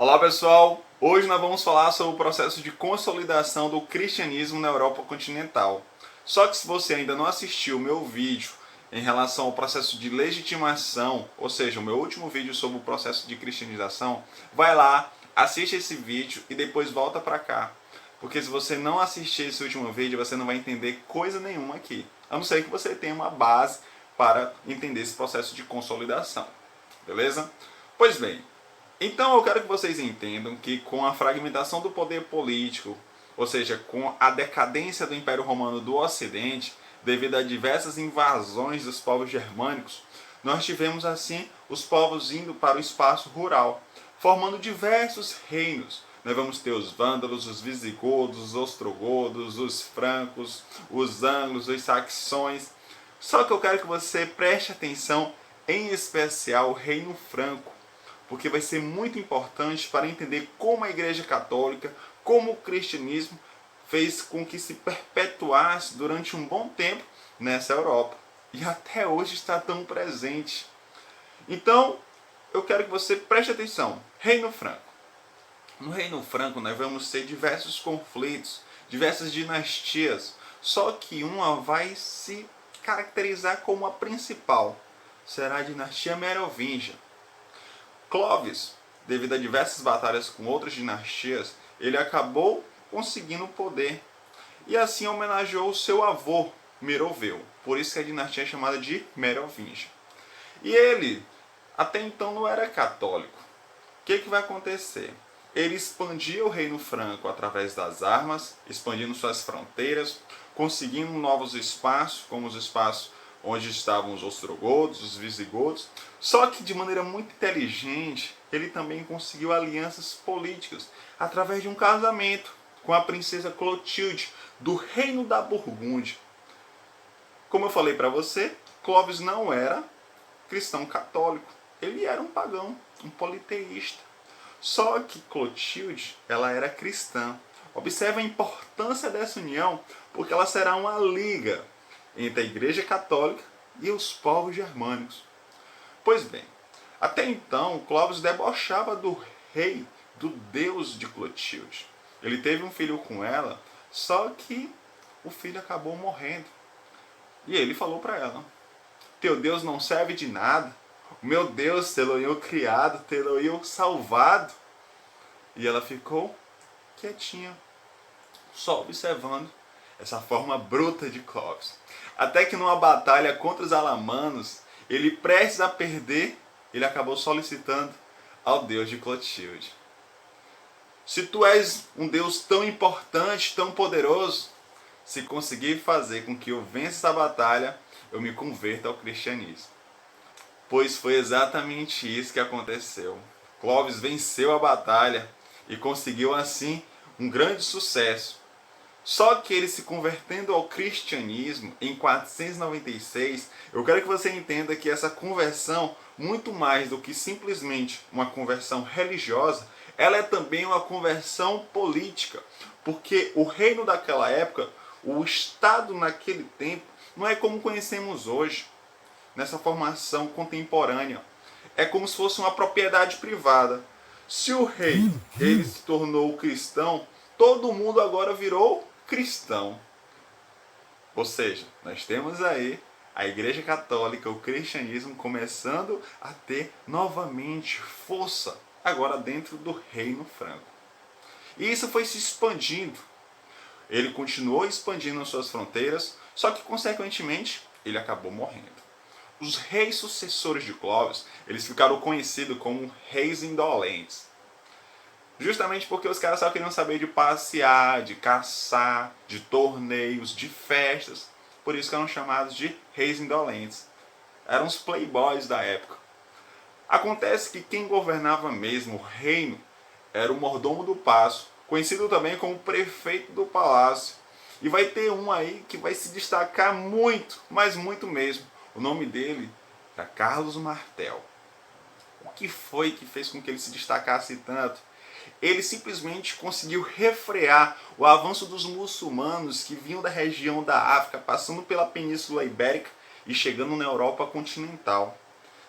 Olá pessoal, hoje nós vamos falar sobre o processo de consolidação do cristianismo na Europa continental. Só que se você ainda não assistiu o meu vídeo em relação ao processo de legitimação, ou seja, o meu último vídeo sobre o processo de cristianização, vai lá, assiste esse vídeo e depois volta para cá. Porque se você não assistir esse último vídeo, você não vai entender coisa nenhuma aqui. A não ser que você tenha uma base para entender esse processo de consolidação. Beleza? Pois bem, então eu quero que vocês entendam que com a fragmentação do poder político, ou seja, com a decadência do Império Romano do Ocidente, devido a diversas invasões dos povos germânicos, nós tivemos assim os povos indo para o espaço rural, formando diversos reinos. Nós vamos ter os vândalos, os visigodos, os ostrogodos, os francos, os anglos, os saxões. Só que eu quero que você preste atenção, em especial o reino franco, porque vai ser muito importante para entender como a Igreja Católica, como o cristianismo fez com que se perpetuasse durante um bom tempo nessa Europa. E até hoje está tão presente. Então, eu quero que você preste atenção. Reino Franco. No Reino Franco nós vamos ter diversos conflitos, diversas dinastias, só que uma vai se caracterizar como a principal. Será a dinastia Merovingia. Clovis, devido a diversas batalhas com outras dinastias, ele acabou conseguindo o poder e assim homenageou o seu avô, Meroveu. Por isso que a dinastia é chamada de Merovingia. E ele, até então, não era católico. O que vai acontecer? Ele expandia o reino franco através das armas, expandindo suas fronteiras, conseguindo novos espaços, como os espaços onde estavam os ostrogodos, os visigodos. Só que de maneira muito inteligente, ele também conseguiu alianças políticas através de um casamento com a princesa Clotilde, do reino da Burgúndia. Como eu falei para você, Clovis não era cristão católico, ele era um pagão, um politeísta. Só que Clotilde, ela era cristã. Observe a importância dessa união, porque ela será uma liga entre a Igreja Católica e os povos germânicos. Pois bem, até então Clovis debochava do rei, do deus de Clotilde. Ele teve um filho com ela, só que o filho acabou morrendo. E ele falou para ela: teu Deus não serve de nada, o meu Deus tê-lo-eu criado, tê-lo-eu salvado. E ela ficou quietinha, só observando essa forma bruta de Clovis. Até que numa batalha contra os alamanos, ele prestes a perder, ele acabou solicitando ao Deus de Clotilde: se tu és um Deus tão importante, tão poderoso, se conseguir fazer com que eu vença essa batalha, eu me converto ao cristianismo. Pois foi exatamente isso que aconteceu. Clovis venceu a batalha e conseguiu assim um grande sucesso. Só que ele se convertendo ao cristianismo em 496, eu quero que você entenda que essa conversão, muito mais do que simplesmente uma conversão religiosa, ela é também uma conversão política. Porque o reino daquela época, o Estado naquele tempo, não é como conhecemos hoje, nessa formação contemporânea. É como se fosse uma propriedade privada. Se o rei ele se tornou cristão, todo mundo agora virou cristão. Ou seja, nós temos aí a Igreja Católica, o cristianismo começando a ter novamente força agora dentro do Reino Franco. E isso foi se expandindo. Ele continuou expandindo as suas fronteiras, só que consequentemente ele acabou morrendo. Os reis sucessores de Clovis, eles ficaram conhecidos como reis indolentes. Justamente porque os caras só queriam saber de passear, de caçar, de torneios, de festas. Por isso que eram chamados de reis indolentes. Eram os playboys da época. Acontece que quem governava mesmo o reino era o mordomo do paço, conhecido também como prefeito do palácio. E vai ter um aí que vai se destacar muito, mas muito mesmo. O nome dele era Carlos Martel. O que foi que fez com que ele se destacasse tanto? Ele simplesmente conseguiu refrear o avanço dos muçulmanos que vinham da região da África, passando pela Península Ibérica e chegando na Europa continental.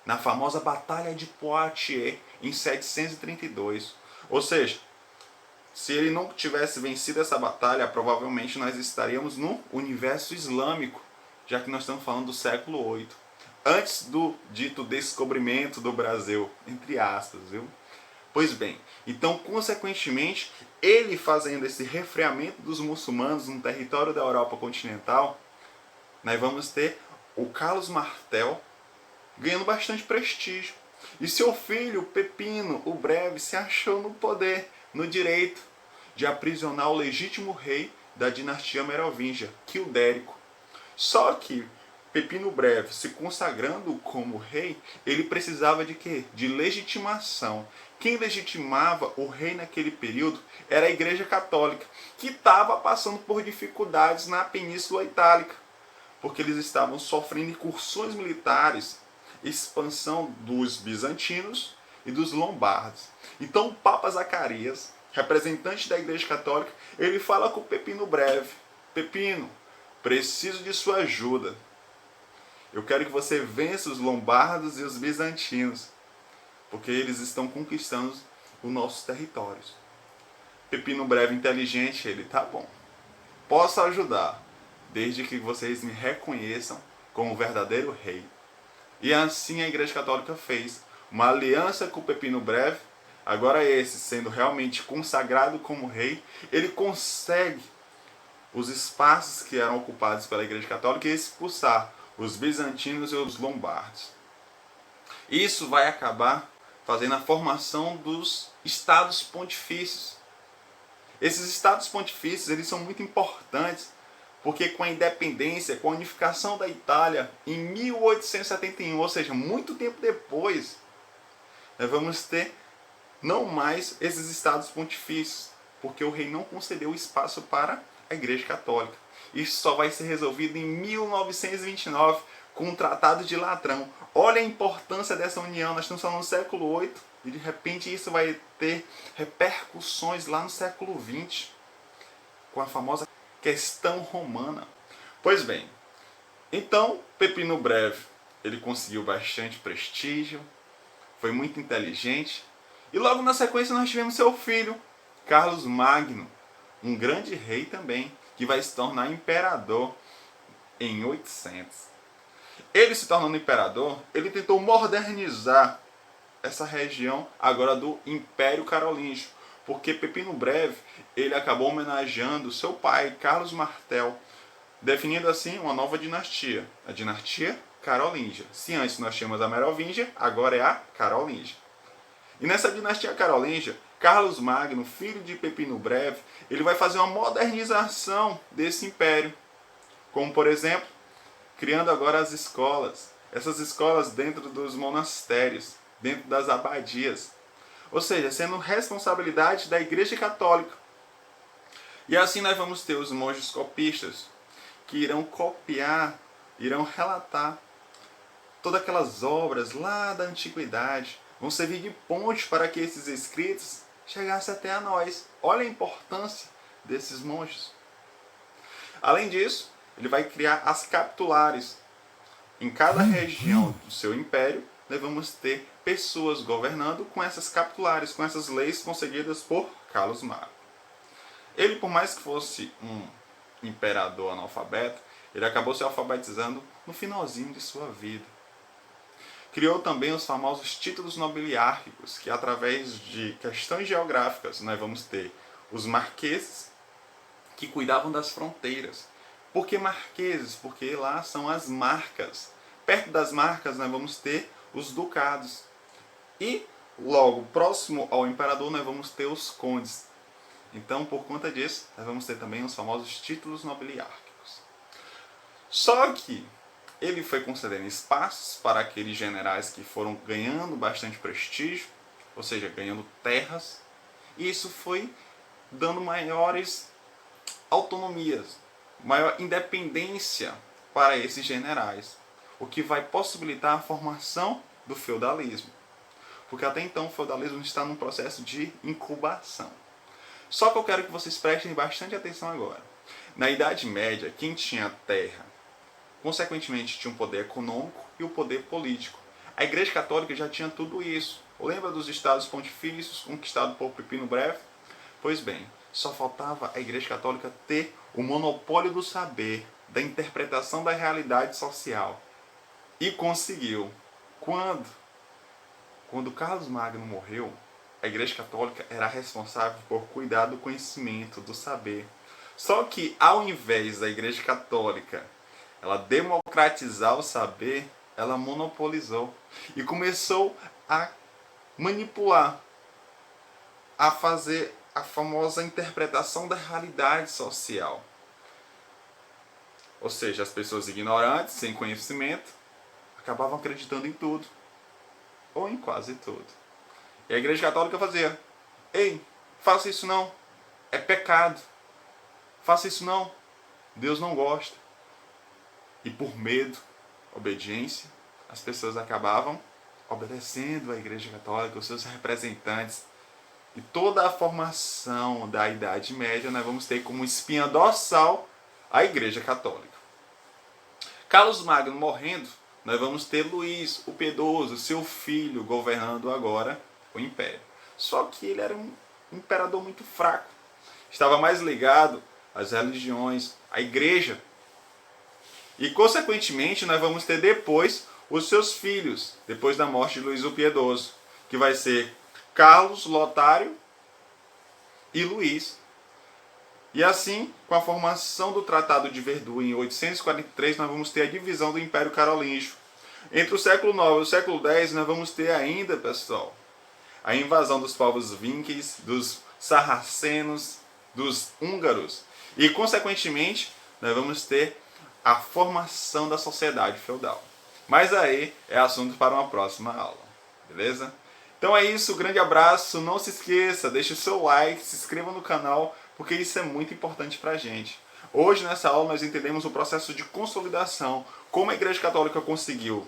Na famosa Batalha de Poitiers, em 732, Ou seja, se ele não tivesse vencido essa batalha, provavelmente nós estaríamos no universo islâmico, já que nós estamos falando do século 8, antes do dito descobrimento do Brasil, entre aspas, viu? Pois bem, então, consequentemente, ele fazendo esse refreamento dos muçulmanos no território da Europa continental, nós vamos ter o Carlos Martel ganhando bastante prestígio. E seu filho, Pepino o Breve, se achou no poder, no direito de aprisionar o legítimo rei da dinastia merovingia, Quildérico. Só que Pepino Breve, se consagrando como rei, ele precisava de quê? De legitimação. Quem legitimava o rei naquele período era a Igreja Católica, que estava passando por dificuldades na Península Itálica, porque eles estavam sofrendo incursões militares, expansão dos bizantinos e dos lombardos. Então o Papa Zacarias, representante da Igreja Católica, ele fala com Pepino Breve: Pepino, preciso de sua ajuda. Eu quero que você vença os lombardos e os bizantinos, porque eles estão conquistando os nossos territórios. Pepino Breve, inteligente, ele: tá bom, posso ajudar, desde que vocês me reconheçam como verdadeiro rei. E assim a Igreja Católica fez uma aliança com Pepino Breve. Agora esse, sendo realmente consagrado como rei, ele consegue os espaços que eram ocupados pela Igreja Católica e expulsar os bizantinos e os lombardos. Isso vai acabar fazendo a formação dos estados pontifícios. Esses estados pontifícios, eles são muito importantes, porque com a independência, com a unificação da Itália em 1871, ou seja, muito tempo depois, nós vamos ter não mais esses estados pontifícios, porque o rei não concedeu espaço para a Igreja Católica. Isso só vai ser resolvido em 1929, com o Tratado de Latrão. Olha a importância dessa união, nós estamos falando do século 8, e de repente isso vai ter repercussões lá no século 20, com a famosa questão romana. Pois bem, então Pepino Breve, ele conseguiu bastante prestígio, foi muito inteligente, e logo na sequência nós tivemos seu filho, Carlos Magno, um grande rei também, que vai se tornar imperador em 800. Ele se tornando imperador, ele tentou modernizar essa região agora do Império Carolíngio, porque Pepino Breve, ele acabou homenageando seu pai, Carlos Martel, definindo assim uma nova dinastia, a dinastia Carolíngia. Se antes nós tínhamos a Merovingia, agora é a Carolíngia. E nessa dinastia Carolíngia, Carlos Magno, filho de Pepino Breve, ele vai fazer uma modernização desse império, como por exemplo, criando agora as escolas. Essas escolas dentro dos monastérios, dentro das abadias. Ou seja, sendo responsabilidade da Igreja Católica. E assim nós vamos ter os monges copistas, que irão copiar, irão relatar todas aquelas obras lá da antiguidade, vão servir de ponte para que esses escritos chegassem até a nós. Olha a importância desses monges. Além disso, ele vai criar as capitulares. Em cada região do seu império, nós vamos ter pessoas governando com essas capitulares, com essas leis concedidas por Carlos Magno. Ele, por mais que fosse um imperador analfabeto, ele acabou se alfabetizando no finalzinho de sua vida. Criou também os famosos títulos nobiliárquicos, que através de questões geográficas nós vamos ter os marqueses, que cuidavam das fronteiras. Por que marqueses? Porque lá são as marcas. Perto das marcas nós vamos ter os ducados. E logo próximo ao imperador nós vamos ter os condes. Então, por conta disso, nós vamos ter também os famosos títulos nobiliárquicos. Só que ele foi concedendo espaços para aqueles generais que foram ganhando bastante prestígio, ou seja, ganhando terras, e isso foi dando maiores autonomias, maior independência para esses generais, o que vai possibilitar a formação do feudalismo. Porque até então o feudalismo está num processo de incubação. Só que eu quero que vocês prestem bastante atenção agora. Na Idade Média, quem tinha terra, consequentemente tinha um poder econômico e o poder político. A Igreja Católica já tinha tudo isso. Lembra dos estados pontifícios conquistados por Pipino Breve? Pois bem, só faltava a Igreja Católica ter o monopólio do saber, da interpretação da realidade social. E conseguiu. Quando? Quando Carlos Magno morreu, a Igreja Católica era responsável por cuidar do conhecimento, do saber. Só que ao invés da Igreja Católica ela democratizar o saber, ela monopolizou e começou a manipular, a fazer a famosa interpretação da realidade social. Ou seja, as pessoas ignorantes, sem conhecimento, acabavam acreditando em tudo, ou em quase tudo. E a Igreja Católica fazia: ei, faça isso não, é pecado. Faça isso não, Deus não gosta. E por medo, obediência, as pessoas acabavam obedecendo a Igreja Católica, os seus representantes. E toda a formação da Idade Média nós vamos ter como espinha dorsal a Igreja Católica. Carlos Magno morrendo, nós vamos ter Luís, o Piedoso, seu filho, governando agora o Império. Só que ele era um imperador muito fraco. Estava mais ligado às religiões, à Igreja. E, consequentemente, nós vamos ter depois os seus filhos, depois da morte de Luís o Piedoso, que vai ser Carlos, Lotário e Luís. E assim, com a formação do Tratado de Verdun em 843, nós vamos ter a divisão do Império Carolíngio. Entre o século IX e o século X, nós vamos ter ainda, pessoal, a invasão dos povos vikings, dos sarracenos, dos húngaros. E, consequentemente, nós vamos ter a formação da sociedade feudal. Mas aí é assunto para uma próxima aula, beleza? Então é isso, grande abraço, não se esqueça, deixe o seu like, se inscreva no canal, porque isso é muito importante para a gente. Hoje nessa aula nós entendemos o processo de consolidação, como a Igreja Católica conseguiu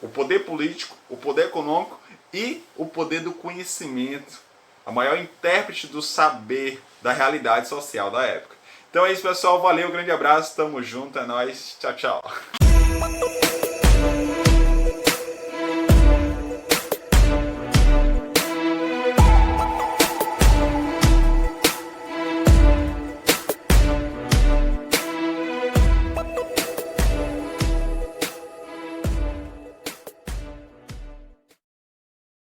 o poder político, o poder econômico e o poder do conhecimento, a maior intérprete do saber da realidade social da época. Então é isso, pessoal, valeu, grande abraço, tamo junto, é nóis, tchau, tchau.